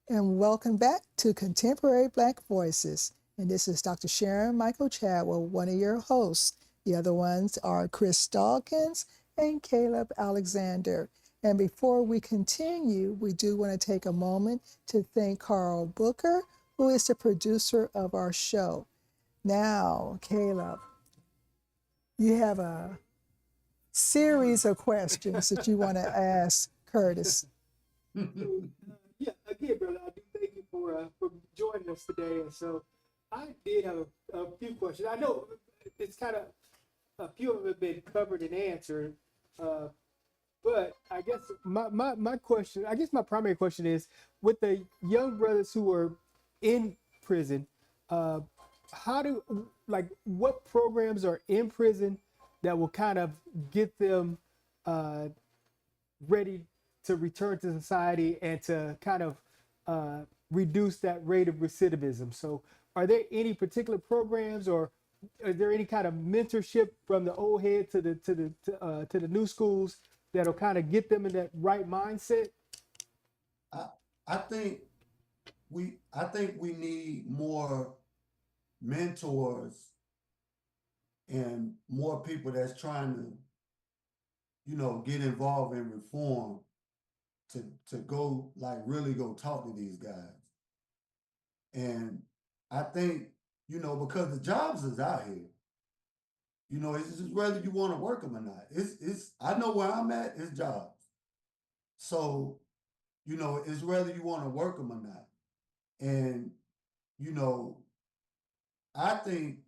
and welcome back to Contemporary Black Voices. And this is Dr. Sharon Michael Chadwell, one of your hosts. The other ones are Chris Dawkins and Caleb Alexander. And before we continue, we do want to take a moment to thank Carl Booker, who is the producer of our show. Now, Caleb, you have a series of questions that you want to ask Curtis. Yeah, again, brother, I do thank you for joining us today. And so I did have a few questions. I know it's kind of a few of them have been covered and answered, uh, but I guess my question, I guess my primary question is with the young brothers who are in prison, uh, how do like what programs are in prison that will kind of get them uh, ready to return to society and to kind of uh, reduce that rate of recidivism. So, are there any particular programs, or is there any kind of mentorship from the old head to the new schools that'll kind of get them in that right mindset? I I think I think we need more mentors and more people that's trying to, get involved in reform to go like really go talk to these guys. And I think, because the jobs is out here. It's just whether you want to work them or not. It's I know where I'm at, it's jobs. So, it's whether you want to work them or not. And, you know, I think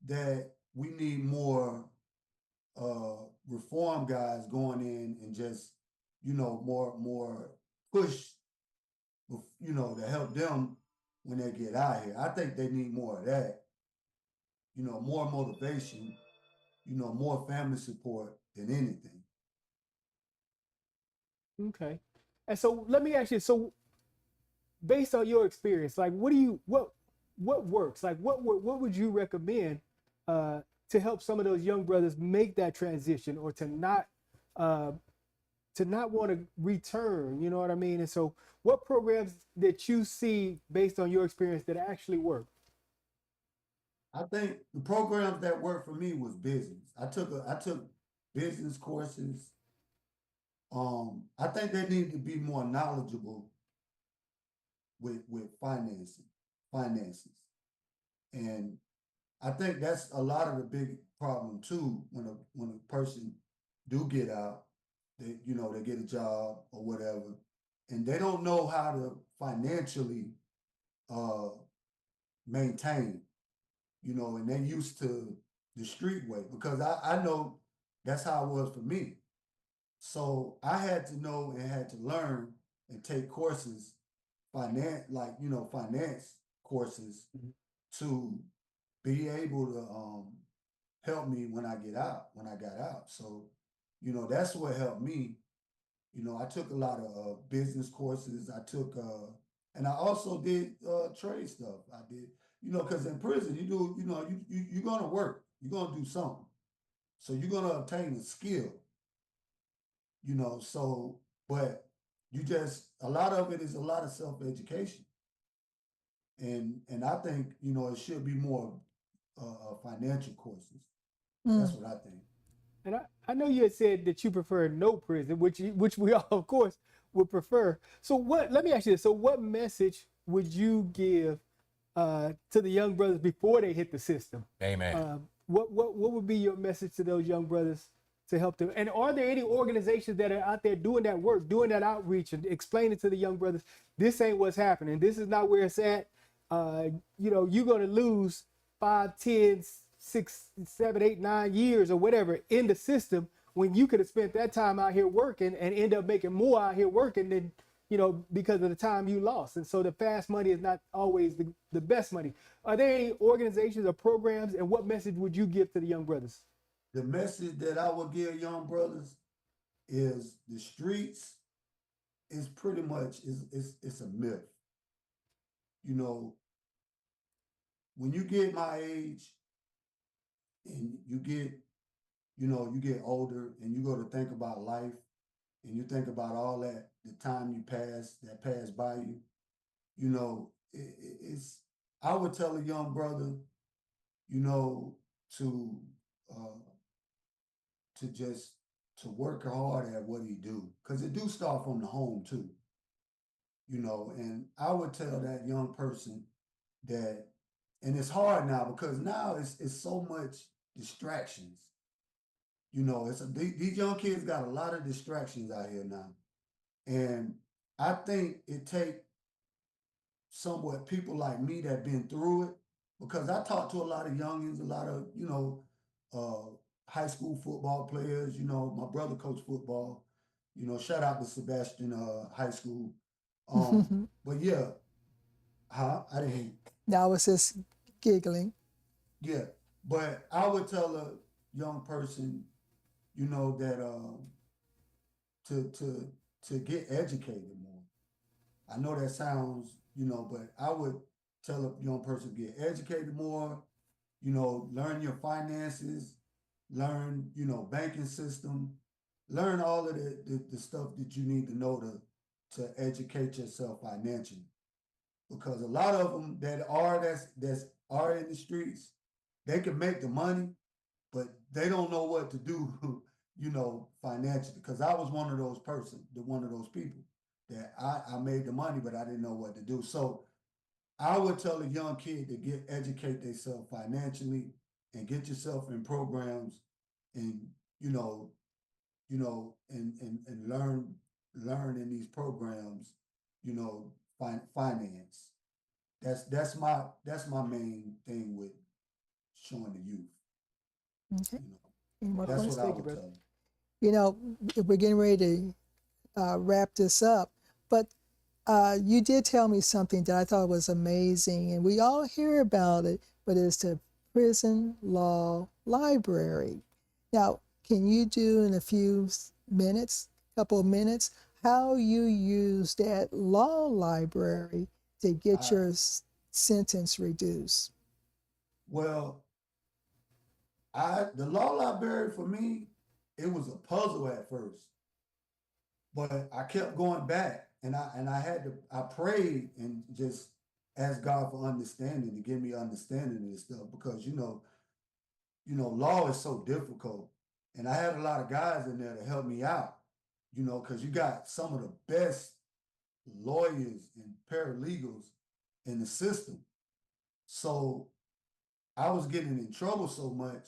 that we need more reform guys going in and just, more push, to help them when they get out here. I think they need more of that, more motivation, more family support than anything. Okay. And so let me ask you. So, based on your experience, like, what works? Like, what would you recommend uh, to help some of those young brothers make that transition, or uh, to not want to return? You know what I mean? And so, what programs that you see based on your experience that actually work? I think the programs that worked for me was business. I took business courses. I think they need to be more knowledgeable with finances, and I think that's a lot of the big problem too. When a person do get out, they get a job or whatever, and they don't know how to financially uh, maintain. And they used to the street way because I know that's how it was for me. So I had to know and had to learn and take courses, finance courses Mhm. to be able to help me when I got out. So, that's what helped me. I took a lot of business courses. And I also did trade stuff. I did, because in prison you do, you're gonna work, you're gonna do something. So you're gonna obtain a skill, so but you just a lot of it is a lot of self education, and I think it should be more financial courses. Mm. That's what I think. And I know you had said that you prefer no prison, which we all, of course, would prefer. So what? Let me ask you this. So what message would you give to the young brothers before they hit the system? Amen. What would be your message to those young brothers to help them? And are there any organizations that are out there doing that work, doing that outreach, and explaining to the young brothers, this ain't what's happening. This is not where it's at. Uh, you're gonna lose 5, 10, 6, 7, 8, 9 years or whatever in the system when you could have spent that time out here working and end up making more out here working than because of the time you lost. And so the fast money is not always the best money. Are there any organizations or programs, and what message would you give to the young brothers? The message that I would give young brothers is the streets is pretty much it's a myth. You know, when you get my age and you get older and you go to think about life, and you think about all that, the time that passed by you, it's, I would tell a young brother, you know, to, uh, to just, to work hard at what he do. Cause it do start from the home too, and I would tell that young person that, and it's hard now because now it's so much distractions. These young kids got a lot of distractions out here now, and I think it take somewhat people like me that been through it, because I talk to a lot of youngins, a lot of uh, high school football players. My brother coached football. Shout out to Sebastian High School. But yeah, huh? I didn't. Now I was just giggling. Yeah, but I would tell a young person, that to to to get educated more. I know that sounds, but I would tell a young person to get educated more. Learn your finances, learn, banking system, learn all of the stuff that you need to know to educate yourself financially. Because a lot of them that's are in the streets, they can make the money, but they don't know what to do, financially. Because I was one of those people that I made the money, but I didn't know what to do. So I would tell a young kid to educate themselves financially and get yourself in programs and you know, and learn in these programs, finance. That's my main thing with showing the youth. Okay. You know, Any more that's Okay, what questions? I thank you, would brother. tell them. You know, we're getting ready to wrap this up, but you did tell me something that I thought was amazing, and we all hear about it, but it's the prison law library. Now, can you do in a few minutes, couple of minutes, how you use that law library to get I your sentence reduced? well, the law library for me, it was a puzzle at first, but I kept going back, and I had to I prayed and just asked God for understanding to give me understanding of this stuff because law is so difficult, and I had a lot of guys in there to help me out, because you got some of the best lawyers and paralegals in the system. So I was getting in trouble so much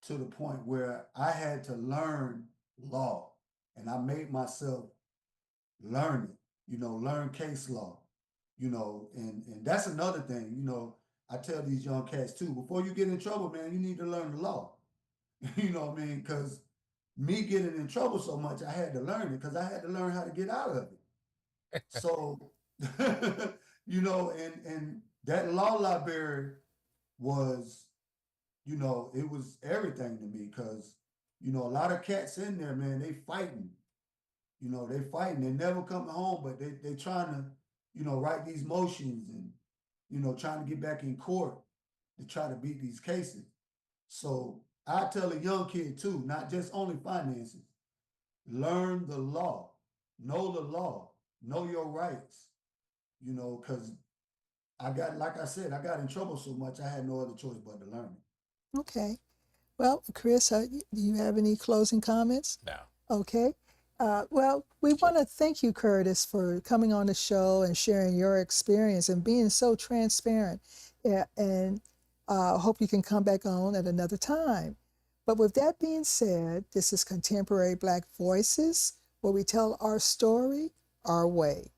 to the point where I had to learn law, and I made myself learn it, learn case law, and that's another thing, I tell these young cats too, before you get in trouble, man, you need to learn the law. You know what I mean? Because me getting in trouble so much, I had to learn it because I had to learn how to get out of it. So, and that law library was, it was everything to me because, a lot of cats in there, man, they fighting. They fighting. They never coming home, but they trying to, write these motions and, trying to get back in court to try to beat these cases. So I tell a young kid too, not just only finances, learn the law, know the law, know your rights, because like I said, I got in trouble so much, I had no other choice but to learn it. Okay. Well, Chris, do you have any closing comments? No. Okay. Well, we want to thank you, Curtis, for coming on the show and sharing your experience and being so transparent. Yeah, and hope you can come back on at another time. But with that being said, this is Contemporary Black Voices, where we tell our story our way.